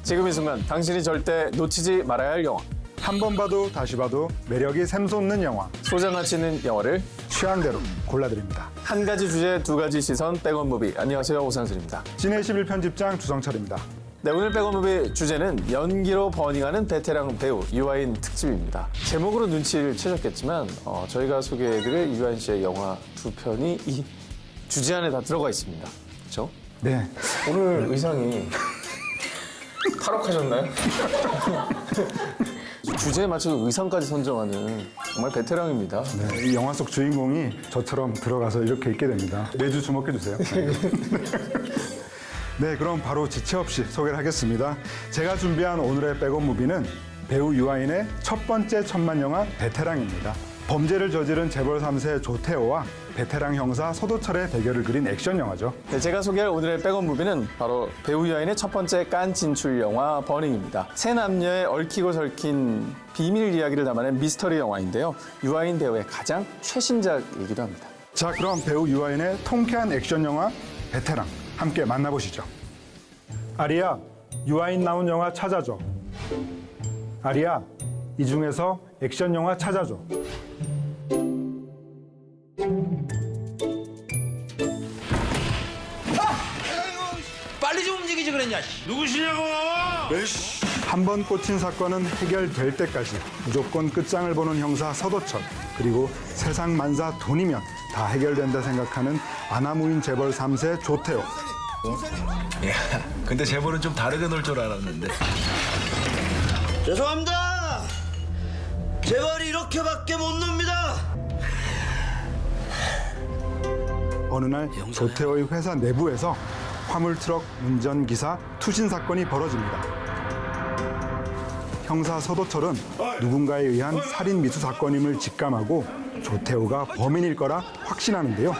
지금 이 순간 당신이 절대 놓치지 말아야 할 영화. 한 번 봐도 다시 봐도 매력이 샘솟는 영화. 소장가치 있는 영화를 취향대로 골라드립니다. 한 가지 주제 두 가지 시선 백원 무비. 안녕하세요, 오상슬입니다. 진해 11편집장 주성철입니다. 네, 오늘 백원 무비 주제는 연기로 버닝하는 베테랑 배우 유아인 특집입니다. 제목으로 눈치를 채셨겠지만 저희가 소개해드릴 유아인 씨의 영화 두 편이 이 주제 안에 다 들어가 있습니다. 그렇죠? 네. 오늘 의상이 탈옥하셨나요? 주제에 맞춰서 의상까지 선정하는 정말 베테랑입니다. 네, 이 영화 속 주인공이 저처럼 들어가서 이렇게 있게 됩니다. 매주 주목해주세요. 네, 그럼 바로 지체 없이 소개를 하겠습니다. 제가 준비한 오늘의 백업 무비는 배우 유아인의 첫 번째 천만 영화 베테랑입니다. 범죄를 저지른 재벌 3세 조태호와 베테랑 형사 서도철의 대결을 그린 액션 영화죠. 네, 제가 소개할 오늘의 백업 무비는 바로 배우 유아인의 첫 번째 깐 진출 영화 버닝입니다. 세 남녀의 얽히고 설킨 비밀 이야기를 담아낸 미스터리 영화인데요. 유아인 배우의 가장 최신작이기도 합니다. 자, 그럼 배우 유아인의 통쾌한 액션 영화 베테랑 함께 만나보시죠. 아리야, 유아인 나온 영화 찾아줘. 아리야, 이 중에서 액션 영화 찾아줘. 빨리 좀 움직이지 그랬냐? 누구시냐고? 한 번 꽂힌 사건은 해결될 때까지 무조건 끝장을 보는 형사 서도철, 그리고 세상 만사 돈이면 다 해결된다 생각하는 아나무인 재벌 3세 조태호. 야, 근데 재벌은 좀 다르게 놀 줄 알았는데. 죄송합니다. 재벌이 이렇게밖에 못 놉니다. 어느 날 조태호의 회사 내부에서 화물트럭 운전기사 투신 사건이 벌어집니다. 형사 서도철은 누군가에 의한 살인 미수 사건임을 직감하고 조태호가 범인일 거라 확신하는데요.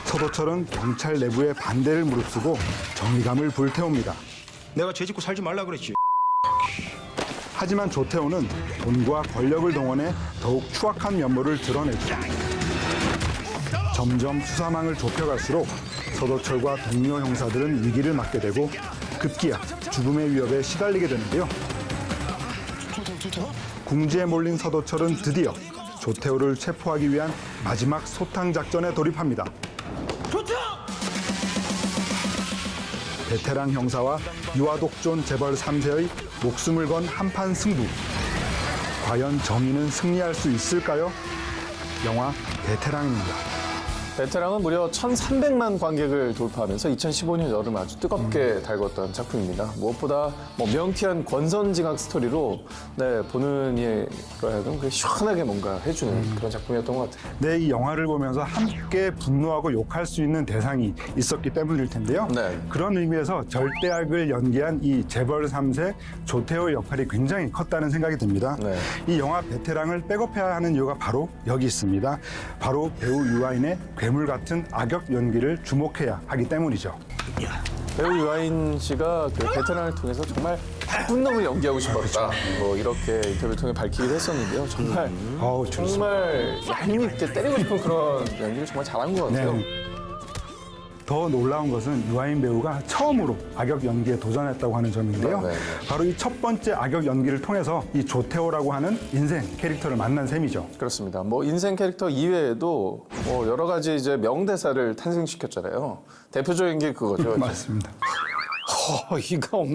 서도철은 경찰 내부의 반대를 무릅쓰고 정의감을 불태웁니다. 내가 죄 짓고 살지 말라 그랬지. 하지만 조태호는 돈과 권력을 동원해 더욱 추악한 면모를 드러내죠. 점점 수사망을 좁혀갈수록 서도철과 동료 형사들은 위기를 맞게 되고 급기야 죽음의 위협에 시달리게 되는데요. 궁지에 몰린 서도철은 드디어 조태호를 체포하기 위한 마지막 소탕 작전에 돌입합니다. 베테랑 형사와 유아독존 재벌 3세의 목숨을 건 한판 승부. 과연 정의는 승리할 수 있을까요? 영화 베테랑입니다. 베테랑은 무려 1,300만 관객을 돌파하면서 2015년 여름 아주 뜨겁게 달궜던 작품입니다. 무엇보다 명쾌한 권선징악 스토리로 보는 이로 하여금 시원하게 뭔가 해주는 그런 작품이었던 것 같아요. 네, 이 영화를 보면서 함께 분노하고 욕할 수 있는 대상이 있었기 때문일 텐데요. 네. 그런 의미에서 절대악을 연기한 이 재벌 3세 조태호의 역할이 굉장히 컸다는 생각이 듭니다. 네. 이 영화 베테랑을 백업해야 하는 이유가 바로 여기 있습니다. 바로 배우 유아인의 괴물 같은 악역 연기를 주목해야 하기 때문이죠. 배우 유아인 씨가 그 베테랑을 통해서 정말 나쁜 놈을 연기하고 싶었다. 이렇게 인터뷰를 통해 밝히기도 했었는데요. 정말 정말 얄밉게 때리고 싶은 그런 연기를 정말 잘한 것 같아요. 네. 더 놀라운 것은 유아인 배우가 처음으로 악역 연기에 도전했다고 하는 점인데요. 네. 바로 이 첫 번째 악역 연기를 통해서 이 조태호라고 하는 인생 캐릭터를 만난 셈이죠. 그렇습니다. 인생 캐릭터 이외에도 여러 가지 이제 명대사를 탄생시켰잖아요. 대표적인 게 그거죠. 맞습니다. 이거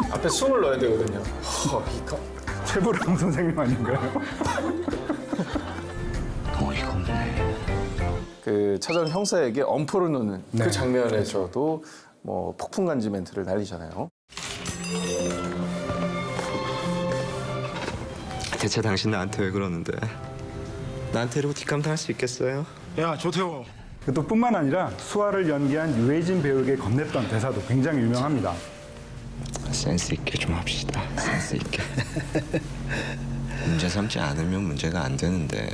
앞에 숨을 넣어야 되거든요. 이거 최불암 선생님 아닌가요? 어이가 없네. 그 찾아온 형사에게 엄포를 놓는 그 장면에서도 폭풍간지 멘트를 날리잖아요. 대체 당신 나한테 왜 그러는데? 나한테 이러고 뒷감당 할 수 있겠어요? 야, 조태호. 또 뿐만 아니라 수아를 연기한 유해진 배우에게 건넸던 대사도 굉장히 유명합니다. 센스 있게 좀 합시다. 센스 있게. 문제 삼지 않으면 문제가 안 되는데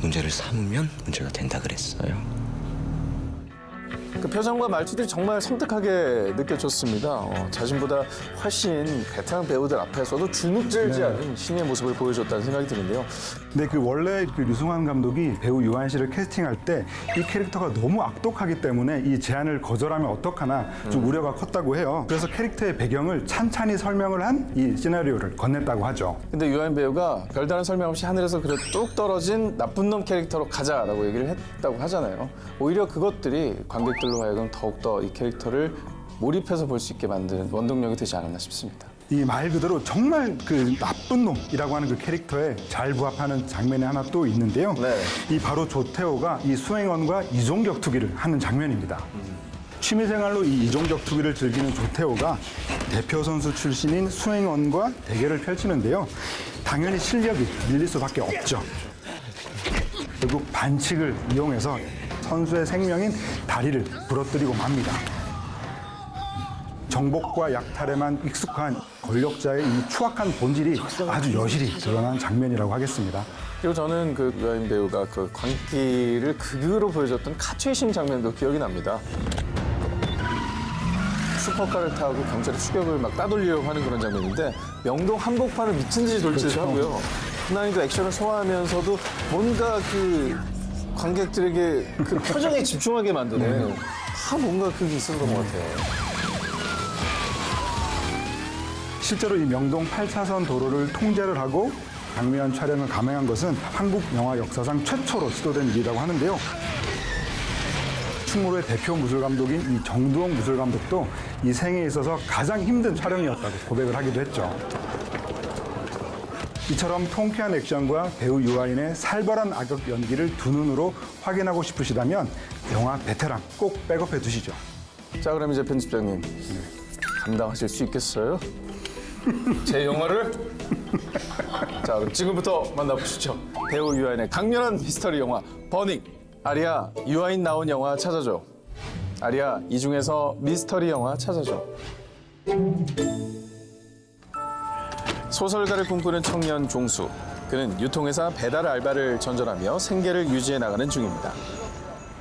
문제를 삼으면 문제가 된다 그랬어요. 그 표정과 말투들이 정말 섬뜩하게 느껴졌습니다. 자신보다 훨씬 베테랑 배우들 앞에서도 주눅들지 않은 신의 모습을 보여줬다는 생각이 드는데요. 근데 그 원래 그 류승환 감독이 배우 유한 씨를 캐스팅할 때 이 캐릭터가 너무 악독하기 때문에 이 제안을 거절하면 어떡하나 좀 우려가 컸다고 해요. 그래서 캐릭터의 배경을 찬찬히 설명을 한 이 시나리오를 건넸다고 하죠. 근데 유아인 배우가 별다른 설명 없이 하늘에서 그래 뚝 떨어진 나쁜 놈 캐릭터로 가자라고 얘기를 했다고 하잖아요. 오히려 그것들이 관객들로 하여금 더욱더 이 캐릭터를 몰입해서 볼 수 있게 만드는 원동력이 되지 않았나 싶습니다. 이 말 그대로 정말 그 나쁜 놈이라고 하는 그 캐릭터에 잘 부합하는 장면이 하나 또 있는데요. 네. 이 바로 조태호가 이 수행원과 이종격투기를 하는 장면입니다. 취미생활로 이 이종격투기를 즐기는 조태호가 대표 선수 출신인 수행원과 대결을 펼치는데요. 당연히 실력이 밀릴 수밖에 없죠. 결국 반칙을 이용해서 선수의 생명인 다리를 부러뜨리고 맙니다. 정복과 약탈에만 익숙한 권력자의 이 추악한 본질이 아주 여실히 드러난 장면이라고 하겠습니다. 그리고 저는 그 유아인 배우가 그 광기를 극으로 보여줬던 카트이심 장면도 기억이 납니다. 슈퍼카를 타고 경찰이 추격을 막 따돌리려고 하는 그런 장면인데 명동 한복판을 미친 듯이 돌진을 하고요. 흔한 그 액션을 소화하면서도 뭔가 그 관객들에게 그 표정에 집중하게 만드는 뭔가 그게 있었던 것 같아요. 실제로 이 명동 8차선 도로를 통제를 하고 강미한 촬영을 감행한 것은 한국 영화 역사상 최초로 시도된 일이라고 하는데요. 충무로의 대표 무술감독인 이 정두홍 무술감독도 이 생애에 있어서 가장 힘든 촬영이었다고 고백을 하기도 했죠. 이처럼 통쾌한 액션과 배우 유아인의 살벌한 악역 연기를 두 눈으로 확인하고 싶으시다면 영화 베테랑 꼭 백업해 두시죠. 자, 그럼 이제 편집장님 감당하실 수 있겠어요? 제 영화를? 자, 그럼 지금부터 만나보시죠. 배우 유아인의 강렬한 미스터리 영화 버닝. 아리야, 유아인 나온 영화 찾아줘. 아리야, 이 중에서 미스터리 영화 찾아줘. 소설가를 꿈꾸는 청년 종수. 그는 유통회사 배달 알바를 전전하며 생계를 유지해 나가는 중입니다.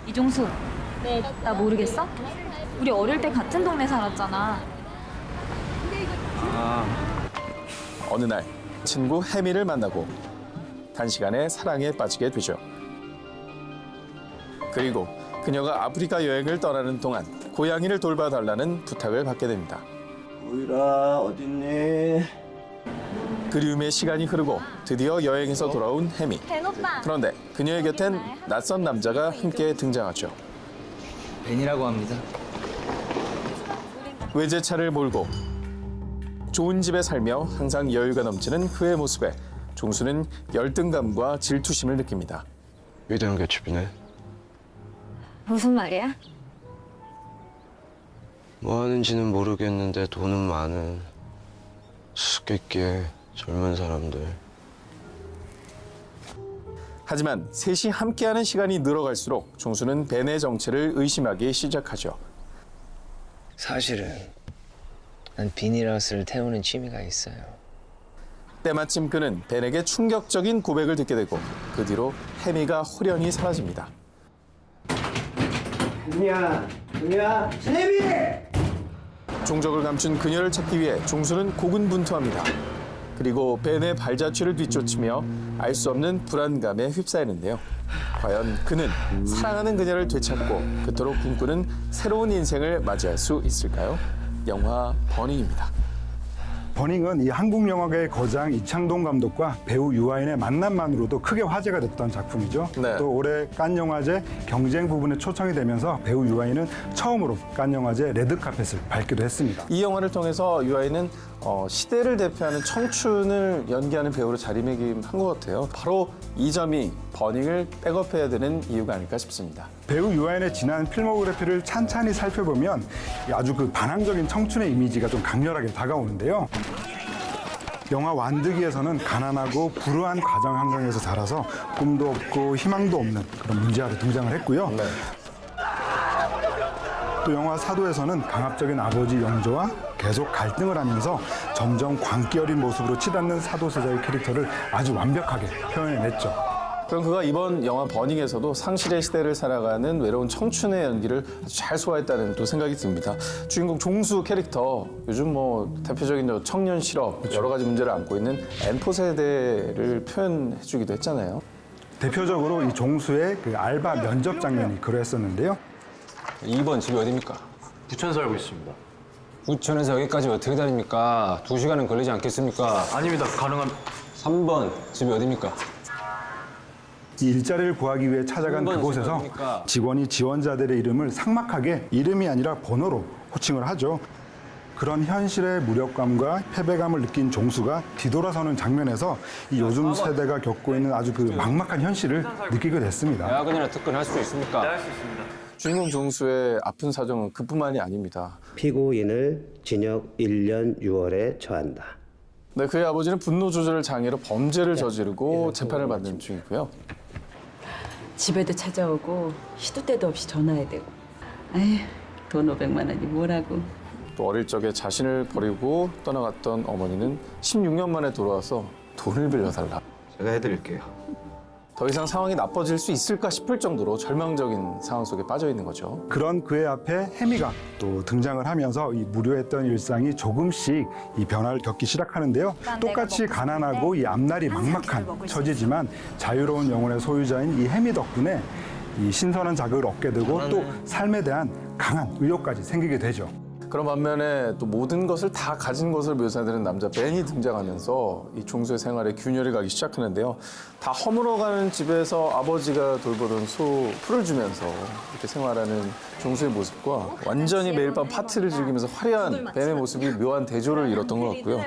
이종수, 나 모르겠어? 우리 어릴 때 같은 동네 살았잖아. 어느 날 친구 혜미를 만나고 단시간에 사랑에 빠지게 되죠. 그리고 그녀가 아프리카 여행을 떠나는 동안 고양이를 돌봐달라는 부탁을 받게 됩니다. 우일아 어딨니? 그리움의 시간이 흐르고 드디어 여행에서 돌아온 혜미. 벤오빠. 그런데 그녀의 곁엔 낯선 남자가 함께 등장하죠. 벤이라고 합니다. 외제차를 몰고 좋은 집에 살며 항상 여유가 넘치는 그의 모습에 종수는 열등감과 질투심을 느낍니다. 위대한 개츠비네. 무슨 말이야? 뭐 하는지는 모르겠는데 돈은 많은 수수께끼에 젊은 사람들. 하지만 셋이 함께하는 시간이 늘어갈수록 종수는 벤의 정체를 의심하기 시작하죠. 사실은 난 비닐하우스를 태우는 취미가 있어요. 때마침 그는 벤에게 충격적인 고백을 듣게 되고 그 뒤로 혜미가 홀연히 사라집니다. 은희야, 세미! 종적을 감춘 그녀를 찾기 위해 종수는 고군분투합니다. 그리고 벤의 발자취를 뒤쫓으며 알 수 없는 불안감에 휩싸이는데요. 과연 그는 사랑하는 그녀를 되찾고 그토록 꿈꾸는 새로운 인생을 맞이할 수 있을까요? 영화 버닝입니다. 버닝은 이 한국 영화계의 거장 이창동 감독과 배우 유아인의 만남만으로도 크게 화제가 됐던 작품이죠. 네. 또 올해 칸 영화제 경쟁 부분에 초청이 되면서 배우 유아인은 처음으로 칸 영화제 레드카펫을 밟기도 했습니다. 이 영화를 통해서 유아인은 시대를 대표하는 청춘을 연기하는 배우로 자리매김한 것 같아요. 바로 이 점이 버닝을 백업해야 되는 이유가 아닐까 싶습니다. 배우 유아인의 지난 필모그래피를 찬찬히 살펴보면 아주 그 반항적인 청춘의 이미지가 좀 강렬하게 다가오는데요. 영화 완득이에서는 가난하고 불우한 가정 환경에서 자라서 꿈도 없고 희망도 없는 그런 문제아로 등장을 했고요. 네. 또 영화 사도에서는 강압적인 아버지 영조와 계속 갈등을 하면서 점점 광기 어린 모습으로 치닫는 사도 세자의 캐릭터를 아주 완벽하게 표현해냈죠. 그럼 그가 이번 영화 버닝에서도 상실의 시대를 살아가는 외로운 청춘의 연기를 아주 잘 소화했다는 또 생각이 듭니다. 주인공 종수 캐릭터 요즘 뭐 대표적인 저 청년 실업 여러 가지 문제를 안고 있는 N포 세대를 표현해주기도 했잖아요. 대표적으로 이 종수의 그 알바 면접 장면이 그러했었는데요. 2번 집이 어디입니까? 부천 살고 있습니다. 부천에서 여기까지 어떻게 다닙니까? 2시간은 걸리지 않겠습니까? 아닙니다. 가능한 3번 집이 어디입니까? 이 일자리를 구하기 위해 찾아간 그곳에서 직원이 지원자들의 이름을 삭막하게 이름이 아니라 번호로 호칭을 하죠. 그런 현실의 무력감과 패배감을 느낀 종수가 뒤돌아서는 장면에서 이 요즘 세대가 겪고 있는 아주 그 막막한 현실을 느끼게 됐습니다. 야근이나 특근할 수 있습니까? 주인공 종수의 아픈 사정은 그뿐만이 아닙니다. 피고인을 징역 1년 6월에 처한다. 네, 그의 아버지는 분노 조절 장애로 범죄를 저지르고 재판을 받는 중이고요. 집에도 찾아오고 시도 때도 없이 전화해야 되고. 아휴, 돈 500만 원이 뭐라고. 또 어릴 적에 자신을 버리고 떠나갔던 어머니는 16년 만에 돌아와서 돈을 빌려달라. 제가 해드릴게요. 더 이상 상황이 나빠질 수 있을까 싶을 정도로 절망적인 상황 속에 빠져 있는 거죠. 그런 그의 앞에 혜미가 또 등장을 하면서 이 무료했던 일상이 조금씩 이 변화를 겪기 시작하는데요. 똑같이 가난하고 이 앞날이 막막한 처지지만 자유로운 영혼의 소유자인 이 혜미 덕분에 이 신선한 자극을 얻게 되고 또 삶에 대한 강한 의욕까지 생기게 되죠. 그런 반면에 또 모든 것을 다 가진 것을 묘사되는 남자 벤이 등장하면서 이 종수의 생활에 균열이 가기 시작하는데요. 다 허물어가는 집에서 아버지가 돌보던 소 풀을 주면서 이렇게 생활하는 종수의 모습과 완전히 매일 밤 파티를 즐기면서 화려한 벤의 모습이 묘한 대조를 이뤘던 것 같고요.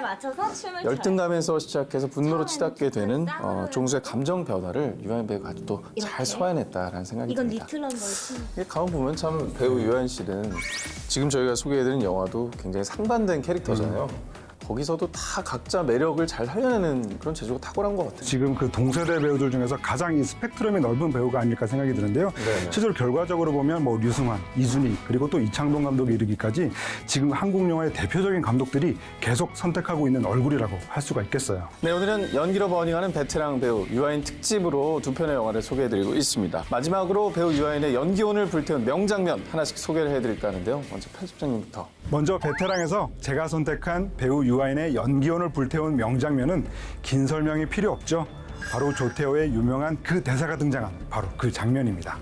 열등감에서 시작해서 분노로 치닫게 되는 종수의 감정 변화를 유한 배우가 아주 또 잘 소화해냈다라는 생각이 듭니다. 이게 가만 보면 참 배우 유한 씨는 지금 저희가 소개해드린 영화도 굉장히 상반된 캐릭터잖아요. 거기서도 다 각자 매력을 잘 살려내는 그런 재주가 탁월한 것 같아요. 지금 그 동세대 배우들 중에서 가장 이 스펙트럼이 넓은 배우가 아닐까 생각이 드는데요. 네네. 실제로 결과적으로 보면 뭐 류승환, 이순희 그리고 또 이창동 감독이 이르기까지 지금 한국 영화의 대표적인 감독들이 계속 선택하고 있는 얼굴이라고 할 수가 있겠어요. 네, 오늘은 연기로 버닝하는 베테랑 배우 유아인 특집으로 두 편의 영화를 소개해드리고 있습니다. 마지막으로 배우 유아인의 연기혼을 불태운 명장면 하나씩 소개를 해드릴까 하는데요. 먼저 편집장님부터. 먼저 베테랑에서 제가 선택한 배우 유아인의 연기혼을 불태운 명장면은 긴 설명이 필요 없죠. 바로 조태호의 유명한 그 대사가 등장한 바로 그 장면입니다.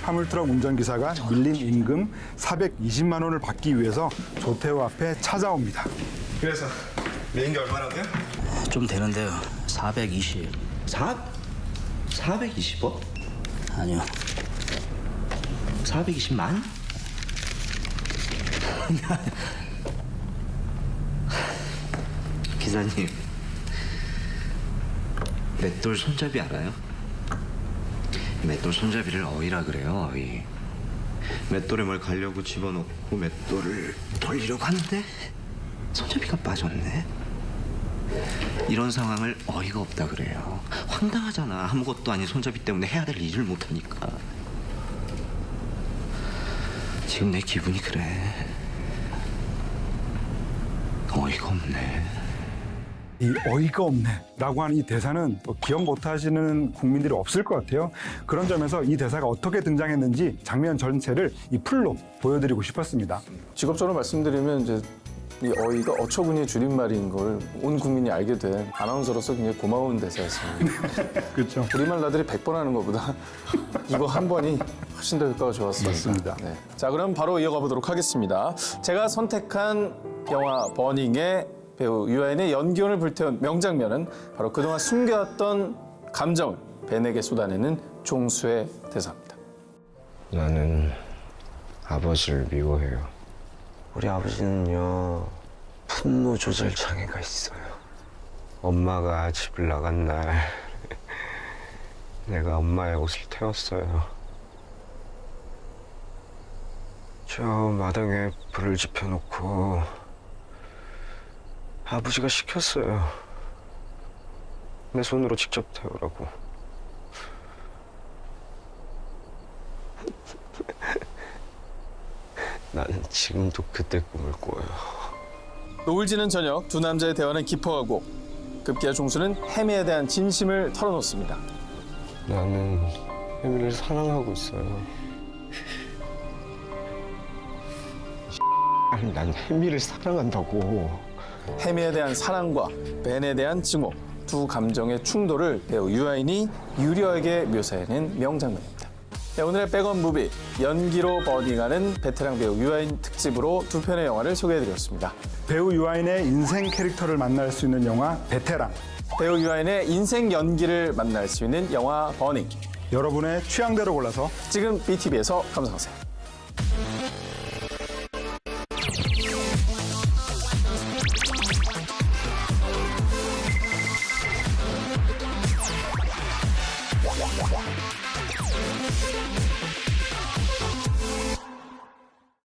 화물트럭 운전기사가 밀린 임금 420만 원을 받기 위해서 조태호 앞에 찾아옵니다. 그래서 밀린 게 얼마라고요? 좀 되는데요. 420. 420억? 아니요. 420만? 기사님, 맷돌 손잡이 알아요? 맷돌 손잡이를 어이라 그래요, 어이. 맷돌에 뭘 가려고 집어넣고 맷돌을 돌리려고 하는데 손잡이가 빠졌네. 이런 상황을 어이가 없다 그래요. 황당하잖아. 아무것도 아닌 손잡이 때문에 해야 될 일을 못하니까. 지금 내 기분이 그래. 어이가 없네. 이 어이가 없네라고 하는 이 대사는 또 기억 못하시는 국민들이 없을 것 같아요. 그런 점에서 이 대사가 어떻게 등장했는지 장면 전체를 이 풀로 보여드리고 싶었습니다. 직업적으로 말씀드리면 이제 이 어이가 어처구니의 줄임말인 걸 온 국민이 알게 된 아나운서로서 굉장히 고마운 대사였습니다. 그렇죠. 우리말 나들이 100번 하는 것보다 이거 한 번이 훨씬 더 효과가 좋았습니다. 맞습니다. 네. 자, 그럼 바로 이어가 보도록 하겠습니다. 제가 선택한 영화 버닝의 배우 유아인의 연기혼을 불태운 명장면은 바로 그동안 숨겨왔던 감정을 벤에게 쏟아내는 종수의 대사입니다. 나는 아버지를 미워해요. 우리 아버지는요, 분노 조절 장애가 있어요. 엄마가 집을 나간 날 내가 엄마의 옷을 태웠어요. 저 마당에 불을 지펴놓고 아버지가 시켰어요. 내 손으로 직접 태우라고. 나는 지금도 그때 꿈을 꿔요. 노을 지는 저녁 두 남자의 대화는 깊어가고 급기야 종수는 혜미에 대한 진심을 털어놓습니다. 나는 혜미를 사랑하고 있어요. 아니, 난 혜미를 사랑한다고. 혜미에 대한 사랑과 벤에 대한 증오, 두 감정의 충돌을 배우 유아인이 유려하게 묘사해낸 명장면입니다. 네, 오늘의 백업 무비, 연기로 버닝하는 베테랑 배우 유아인 특집으로 두 편의 영화를 소개해드렸습니다. 배우 유아인의 인생 캐릭터를 만날 수 있는 영화 베테랑. 배우 유아인의 인생 연기를 만날 수 있는 영화 버닝. 여러분의 취향대로 골라서 지금 BTV에서 감상하세요.